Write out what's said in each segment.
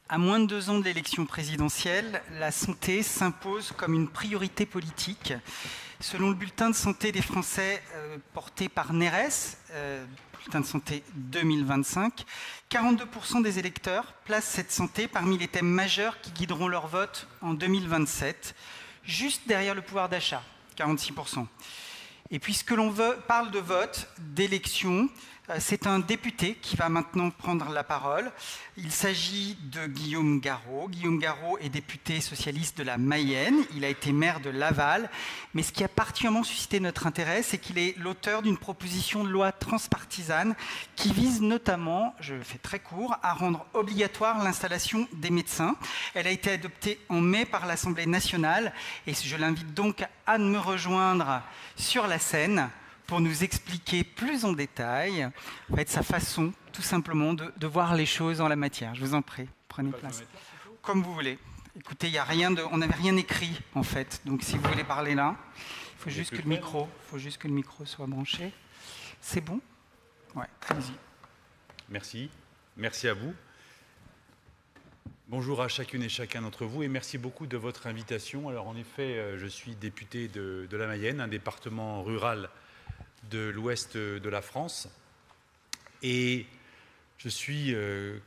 À moins de 2 ans de l'élection présidentielle, la santé s'impose comme une priorité politique. Selon le bulletin de santé des Français porté par NERES, bulletin de santé 2025, 42% des électeurs placent cette santé parmi les thèmes majeurs qui guideront leur vote en 2027, juste derrière le pouvoir d'achat, 46%. Et puisque l'on parle de vote, d'élection, c'est un député qui va maintenant prendre la parole. Il s'agit de Guillaume Garot. Guillaume Garot est député socialiste de la Mayenne. Il a été maire de Laval. Mais ce qui a particulièrement suscité notre intérêt, c'est qu'il est l'auteur d'une proposition de loi transpartisane qui vise notamment, je le fais très court, à rendre obligatoire l'installation des médecins. Elle a été adoptée en mai par l'Assemblée nationale et je l'invite donc à me rejoindre sur la scène pour nous expliquer plus en détail en fait, sa façon, tout simplement, de voir les choses en la matière. Je vous en prie, prenez place. Comme vous voulez. Écoutez, on n'avait rien écrit, en fait. Donc, si vous voulez parler là, il faut juste que le micro soit branché. C'est bon? Ouais, allez-y. Merci. Merci à vous. Bonjour à chacune et chacun d'entre vous et merci beaucoup de votre invitation. Alors, en effet, je suis député de la Mayenne, un département rural de l'ouest de la France. Et je suis,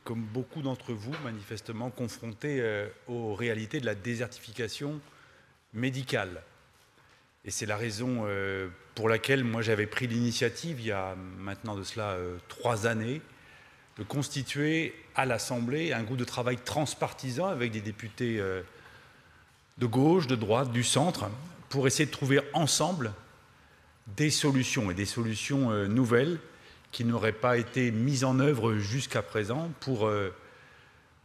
comme beaucoup d'entre vous, manifestement confronté aux réalités de la désertification médicale. Et c'est la raison pour laquelle moi j'avais pris l'initiative, il y a maintenant de cela 3 années, de constituer à l'Assemblée un groupe de travail transpartisan avec des députés de gauche, de droite, du centre, pour essayer de trouver ensemble des solutions, et des solutions nouvelles qui n'auraient pas été mises en œuvre jusqu'à présent pour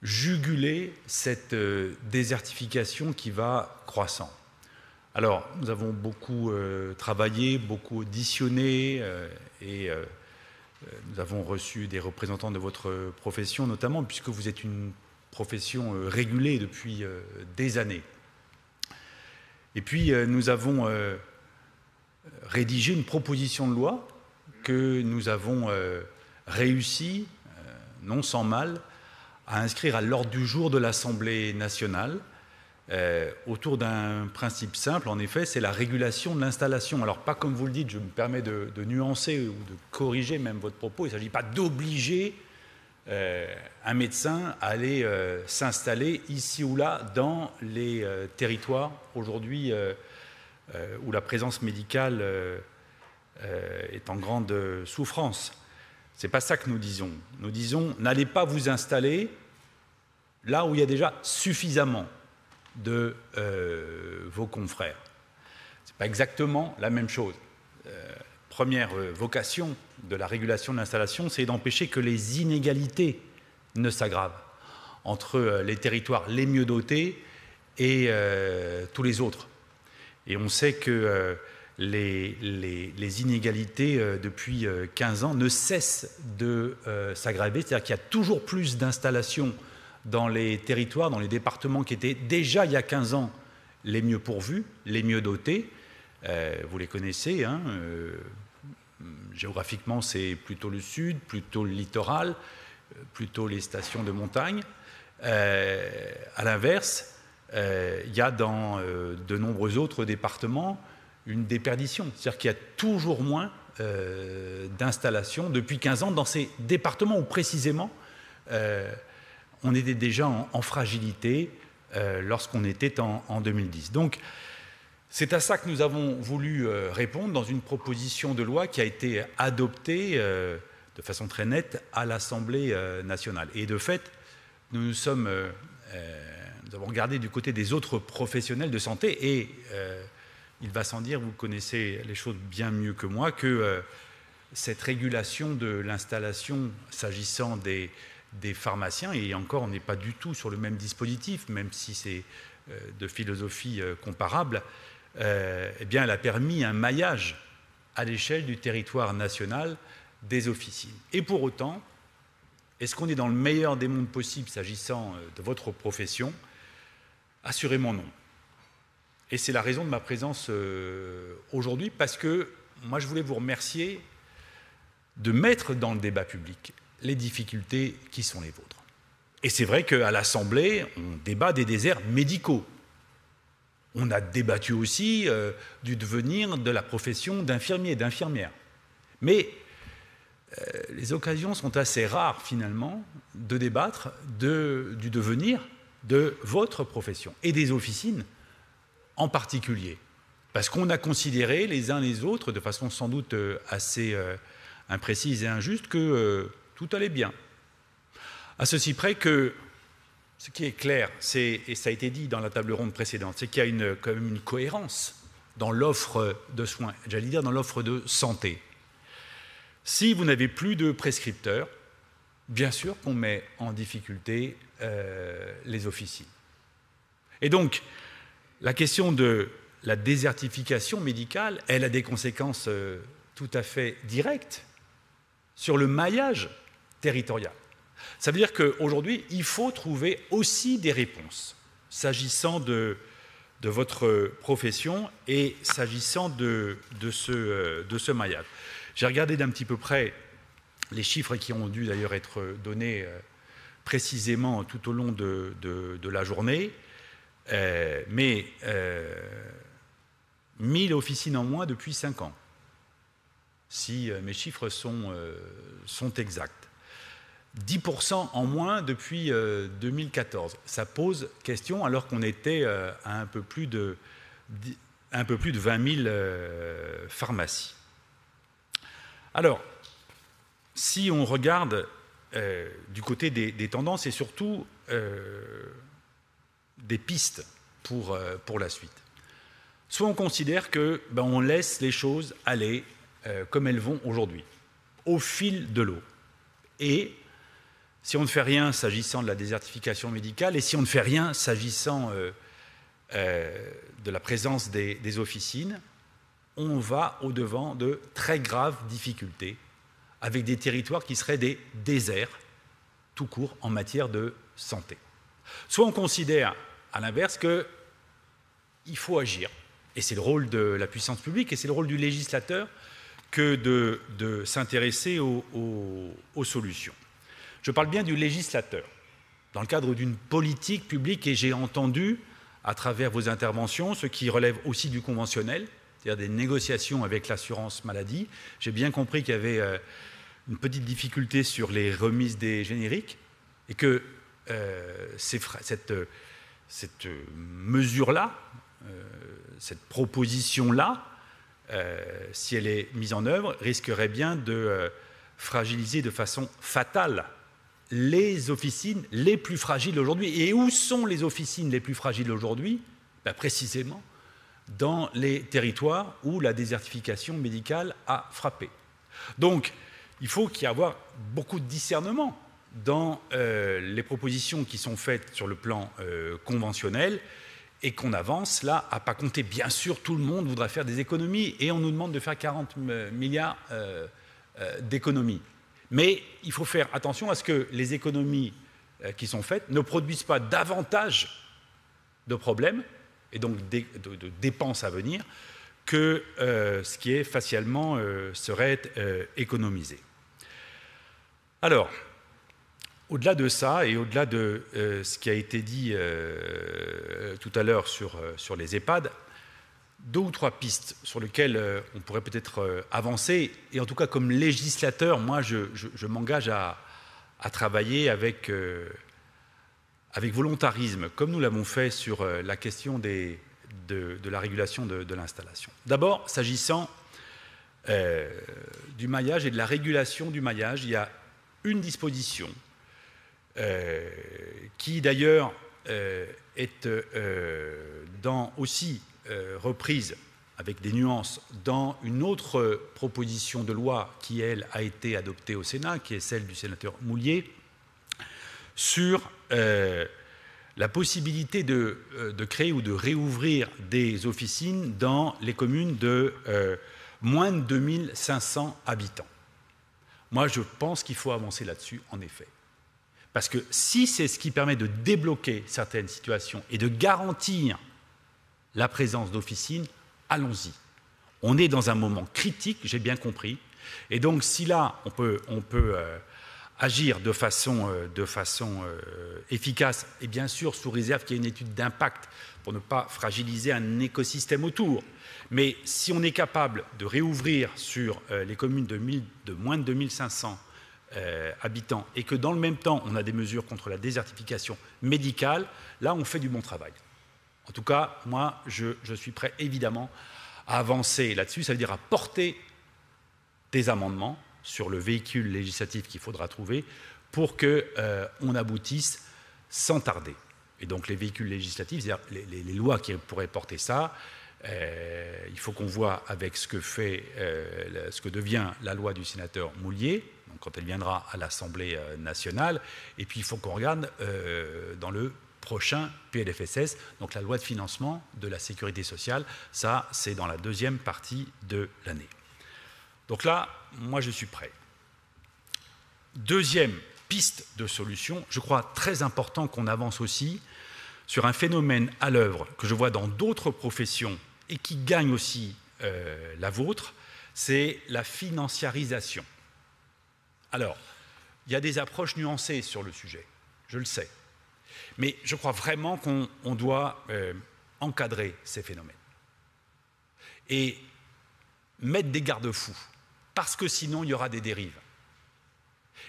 juguler cette désertification qui va croissant. Alors, nous avons beaucoup travaillé, beaucoup auditionné, et nous avons reçu des représentants de votre profession, notamment, puisque vous êtes une profession régulée depuis des années. Et puis, nous avons rédigé une proposition de loi que nous avons réussi, non sans mal, à inscrire à l'ordre du jour de l'Assemblée nationale autour d'un principe simple, en effet, c'est la régulation de l'installation. Alors, pas comme vous le dites, je me permets de nuancer ou de corriger même votre propos, il ne s'agit pas d'obliger un médecin à aller s'installer ici ou là dans les territoires aujourd'hui où la présence médicale est en grande souffrance. Ce n'est pas ça que nous disons. Nous disons, n'allez pas vous installer là où il y a déjà suffisamment de vos confrères. Ce n'est pas exactement la même chose. Première vocation de la régulation de l'installation, c'est d'empêcher que les inégalités ne s'aggravent entre les territoires les mieux dotés et tous les autres. Et on sait que les inégalités depuis 15 ans ne cessent de s'aggraver, c'est-à-dire qu'il y a toujours plus d'installations dans les territoires, dans les départements qui étaient déjà il y a 15 ans les mieux pourvus, les mieux dotés. Vous les connaissez, hein, géographiquement c'est plutôt le sud, plutôt le littoral, plutôt les stations de montagne. À l'inverse, il y a dans de nombreux autres départements une déperdition. C'est-à-dire qu'il y a toujours moins d'installations depuis 15 ans dans ces départements où précisément on était déjà en fragilité lorsqu'on était en 2010. Donc c'est à ça que nous avons voulu répondre dans une proposition de loi qui a été adoptée de façon très nette à l'Assemblée nationale. Et de fait, nous avons regardé du côté des autres professionnels de santé et il va sans dire, vous connaissez les choses bien mieux que moi, que cette régulation de l'installation s'agissant des pharmaciens, et encore on n'est pas du tout sur le même dispositif, même si c'est de philosophie comparable, eh bien elle a permis un maillage à l'échelle du territoire national des officines. Et pour autant, est-ce qu'on est dans le meilleur des mondes possibles s'agissant de votre profession? Assurément non. Et c'est la raison de ma présence aujourd'hui, parce que moi je voulais vous remercier de mettre dans le débat public les difficultés qui sont les vôtres. Et c'est vrai qu'à l'Assemblée, on débat des déserts médicaux. On a débattu aussi du devenir de la profession d'infirmier, d'infirmière. Mais les occasions sont assez rares, finalement, de débattre du devenir de votre profession et des officines en particulier. Parce qu'on a considéré les uns les autres, de façon sans doute assez imprécise et injuste, que tout allait bien. À ceci près que ce qui est clair, et ça a été dit dans la table ronde précédente, c'est qu'il y a quand même une cohérence dans l'offre de soins, j'allais dire dans l'offre de santé. Si vous n'avez plus de prescripteurs, bien sûr qu'on met en difficulté les officines. Et donc, la question de la désertification médicale, elle a des conséquences tout à fait directes sur le maillage territorial. Ça veut dire qu'aujourd'hui, il faut trouver aussi des réponses s'agissant de votre profession et s'agissant de ce maillage. J'ai regardé d'un petit peu près les chiffres qui ont dû d'ailleurs être donnés précisément tout au long de la journée, mais 1000 officines en moins depuis 5 ans, si mes chiffres sont exacts. 10% en moins depuis 2014. Ça pose question alors qu'on était à un peu plus de 20 000 pharmacies. Alors, si on regarde du côté des tendances et surtout des pistes pour la suite, soit on considère que on laisse les choses aller comme elles vont aujourd'hui, au fil de l'eau. Et si on ne fait rien s'agissant de la désertification médicale et si on ne fait rien s'agissant de la présence des officines, on va au-devant de très graves difficultés avec des territoires qui seraient des déserts tout court en matière de santé. Soit on considère à l'inverse qu'il faut agir, et c'est le rôle de la puissance publique et c'est le rôle du législateur que de s'intéresser aux solutions. Je parle bien du législateur, dans le cadre d'une politique publique, et j'ai entendu, à travers vos interventions, ce qui relève aussi du conventionnel, c'est-à-dire des négociations avec l'assurance maladie. J'ai bien compris qu'il y avait une petite difficulté sur les remises des génériques, et que cette mesure-là, cette proposition-là, si elle est mise en œuvre, risquerait bien de fragiliser de façon fatale les officines les plus fragiles aujourd'hui. Et où sont les officines les plus fragiles aujourd'hui ? Précisément dans les territoires où la désertification médicale a frappé. Donc, il faut qu'il y ait beaucoup de discernement dans les propositions qui sont faites sur le plan conventionnel et qu'on avance là à pas compter. Bien sûr, tout le monde voudrait faire des économies et on nous demande de faire 40 milliards d'économies. Mais il faut faire attention à ce que les économies qui sont faites ne produisent pas davantage de problèmes et donc de dépenses à venir que ce qui est facialement serait économisé. Alors, au-delà de ça et au-delà de ce qui a été dit tout à l'heure sur les EHPAD, 2 ou 3 pistes sur lesquelles on pourrait peut-être avancer, et en tout cas comme législateur, moi je m'engage à travailler avec volontarisme, comme nous l'avons fait sur la question de la régulation de l'installation. D'abord, s'agissant du maillage et de la régulation du maillage, il y a une disposition qui d'ailleurs est aussi reprise avec des nuances dans une autre proposition de loi qui, elle, a été adoptée au Sénat, qui est celle du sénateur Moulier, sur la possibilité de créer ou de réouvrir des officines dans les communes de moins de 2500 habitants. Moi, je pense qu'il faut avancer là-dessus, en effet. Parce que si c'est ce qui permet de débloquer certaines situations et de garantir la présence d'officines, allons-y. On est dans un moment critique, j'ai bien compris. Et donc, si là, on peut agir de façon efficace, et bien sûr sous réserve qu'il y ait une étude d'impact pour ne pas fragiliser un écosystème autour. Mais si on est capable de réouvrir sur les communes de moins de 2500 habitants et que dans le même temps on a des mesures contre la désertification médicale, là on fait du bon travail. En tout cas, moi je suis prêt évidemment à avancer là-dessus, ça veut dire à porter des amendements sur le véhicule législatif qu'il faudra trouver pour qu'on aboutisse sans tarder. Et donc les véhicules législatifs, c'est-à-dire les lois qui pourraient porter ça, il faut qu'on voit avec ce que devient la loi du sénateur Moulier, donc quand elle viendra à l'Assemblée nationale, et puis il faut qu'on regarde dans le prochain PLFSS, donc la loi de financement de la sécurité sociale, ça c'est dans la deuxième partie de l'année. Donc là, moi je suis prêt. Deuxième piste de solution, je crois très important qu'on avance aussi sur un phénomène à l'œuvre que je vois dans d'autres professions et qui gagne aussi la vôtre, c'est la financiarisation. Alors, il y a des approches nuancées sur le sujet, je le sais, mais je crois vraiment qu'on doit encadrer ces phénomènes et mettre des garde-fous, parce que sinon il y aura des dérives.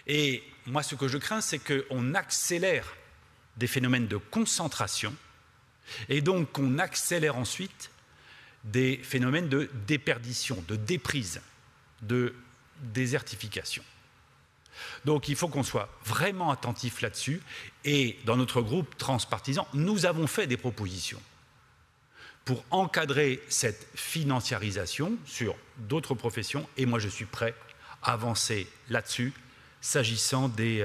Et moi, ce que je crains, c'est qu'on accélère des phénomènes de concentration et donc qu'on accélère ensuite des phénomènes de déperdition, de déprise, de désertification. Donc il faut qu'on soit vraiment attentif là-dessus et dans notre groupe transpartisan, nous avons fait des propositions pour encadrer cette financiarisation sur d'autres professions et moi je suis prêt à avancer là-dessus s'agissant des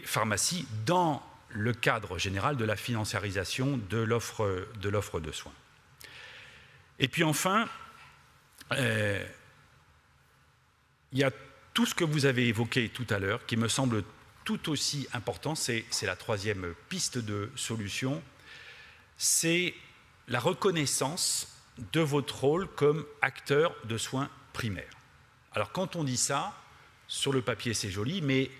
pharmacies dans le cadre général de la financiarisation de l'offre de soins. Et puis enfin, il y a tout ce que vous avez évoqué tout à l'heure qui me semble tout aussi important, c'est la troisième piste de solution, c'est la reconnaissance de votre rôle comme acteur de soins primaires. Alors quand on dit ça, sur le papier c'est joli, mais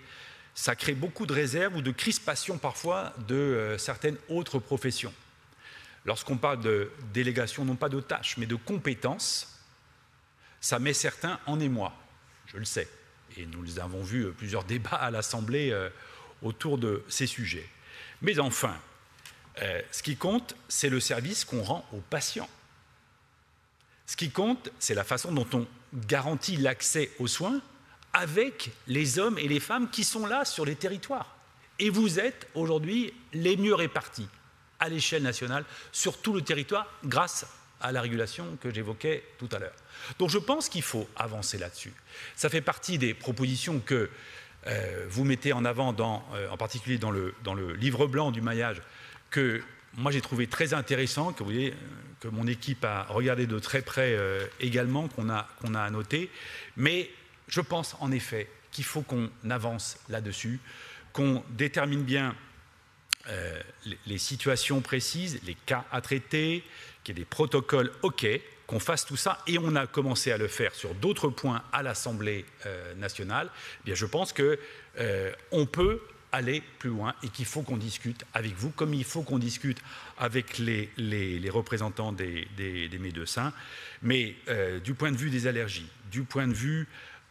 ça crée beaucoup de réserves ou de crispations parfois de certaines autres professions. Lorsqu'on parle de délégation, non pas de tâches, mais de compétences, ça met certains en émoi, je le sais. Et nous avons vu plusieurs débats à l'Assemblée autour de ces sujets. Mais enfin, ce qui compte, c'est le service qu'on rend aux patients. Ce qui compte, c'est la façon dont on garantit l'accès aux soins avec les hommes et les femmes qui sont là sur les territoires. Et vous êtes aujourd'hui les mieux répartis à l'échelle nationale sur tout le territoire grâce à la régulation que j'évoquais tout à l'heure. Donc je pense qu'il faut avancer là-dessus. Ça fait partie des propositions que vous mettez en avant, en particulier dans le livre blanc du maillage, que moi j'ai trouvé très intéressant, que, vous voyez, que mon équipe a regardé de très près également, qu'on a annoté. Mais je pense en effet qu'il faut qu'on avance là-dessus, qu'on détermine bien les situations précises, les cas à traiter, qu'il y ait des protocoles OK, qu'on fasse tout ça, et on a commencé à le faire sur d'autres points à l'Assemblée nationale. Eh bien, je pense qu'on peut aller plus loin et qu'il faut qu'on discute avec vous, comme il faut qu'on discute avec les représentants des médecins. Mais du point de vue des allergies, du point de vue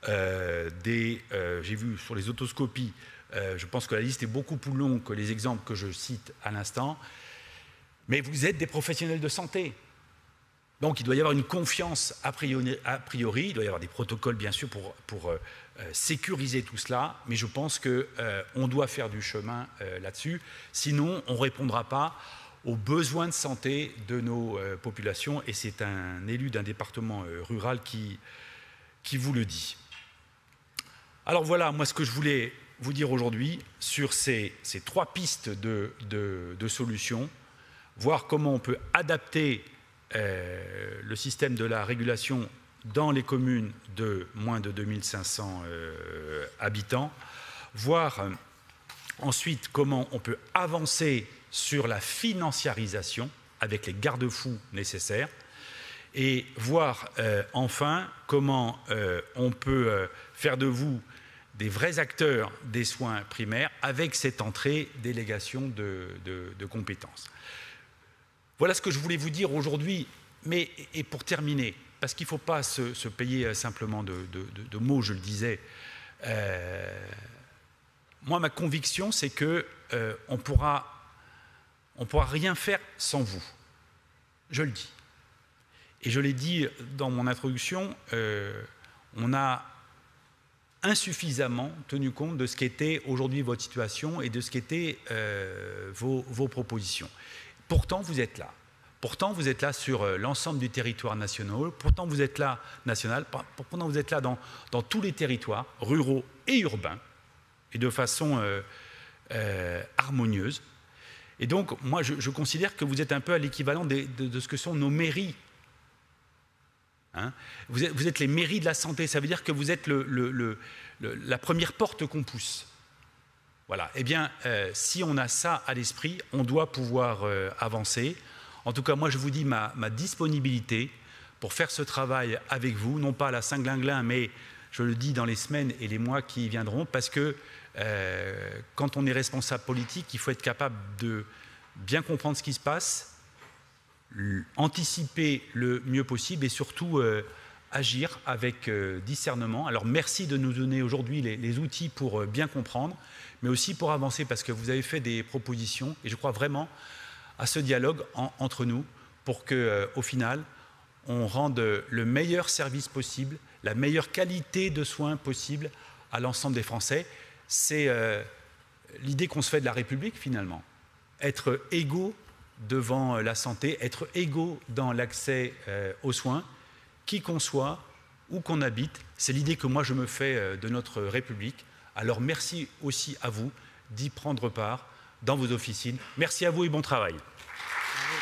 j'ai vu sur les otoscopies, je pense que la liste est beaucoup plus longue que les exemples que je cite à l'instant. Mais vous êtes des professionnels de santé. Donc il doit y avoir une confiance a priori, il doit y avoir des protocoles bien sûr pour sécuriser tout cela, mais je pense qu'on doit faire du chemin là-dessus, sinon on ne répondra pas aux besoins de santé de nos populations, et c'est un élu d'un département rural qui vous le dit. Alors voilà, moi ce que je voulais vous dire aujourd'hui sur ces trois pistes de solutions, voir comment on peut adapter le système de la régulation dans les communes de moins de 2500 habitants, voir ensuite comment on peut avancer sur la financiarisation avec les garde-fous nécessaires, et voir enfin comment on peut faire de vous des vrais acteurs des soins primaires avec cette entrée délégation de compétences. Voilà ce que je voulais vous dire aujourd'hui, et pour terminer, parce qu'il ne faut pas se payer simplement de mots, je le disais, moi ma conviction c'est qu'on pourra rien faire sans vous, je le dis. Et je l'ai dit dans mon introduction, on a insuffisamment tenu compte de ce qu'était aujourd'hui votre situation et de ce qu'étaient vos propositions. Pourtant, vous êtes là. Pourtant, vous êtes là sur l'ensemble du territoire national. Pourtant, vous êtes là pourtant, vous êtes là dans tous les territoires, ruraux et urbains, et de façon harmonieuse. Et donc, moi, je considère que vous êtes un peu à l'équivalent de ce que sont nos mairies. Hein, vous êtes les mairies de la santé, ça veut dire que vous êtes la première porte qu'on pousse. Voilà. Eh bien, si on a ça à l'esprit, on doit pouvoir avancer. En tout cas, moi, je vous dis ma disponibilité pour faire ce travail avec vous, non pas à la Saint-Glinglin, mais je le dis dans les semaines et les mois qui viendront, parce que quand on est responsable politique, il faut être capable de bien comprendre ce qui se passe, anticiper le mieux possible et surtout agir avec discernement. Alors merci de nous donner aujourd'hui les outils pour bien comprendre, mais aussi pour avancer, parce que vous avez fait des propositions et je crois vraiment à ce dialogue entre nous pour qu'au final on rende le meilleur service possible, la meilleure qualité de soins possible à l'ensemble des Français. C'est l'idée qu'on se fait de la République finalement, être égaux devant la santé, être égaux dans l'accès aux soins, qui qu'on soit, où qu'on habite. C'est l'idée que moi je me fais de notre République. Alors merci aussi à vous d'y prendre part dans vos officines. Merci à vous et bon travail. Bravo.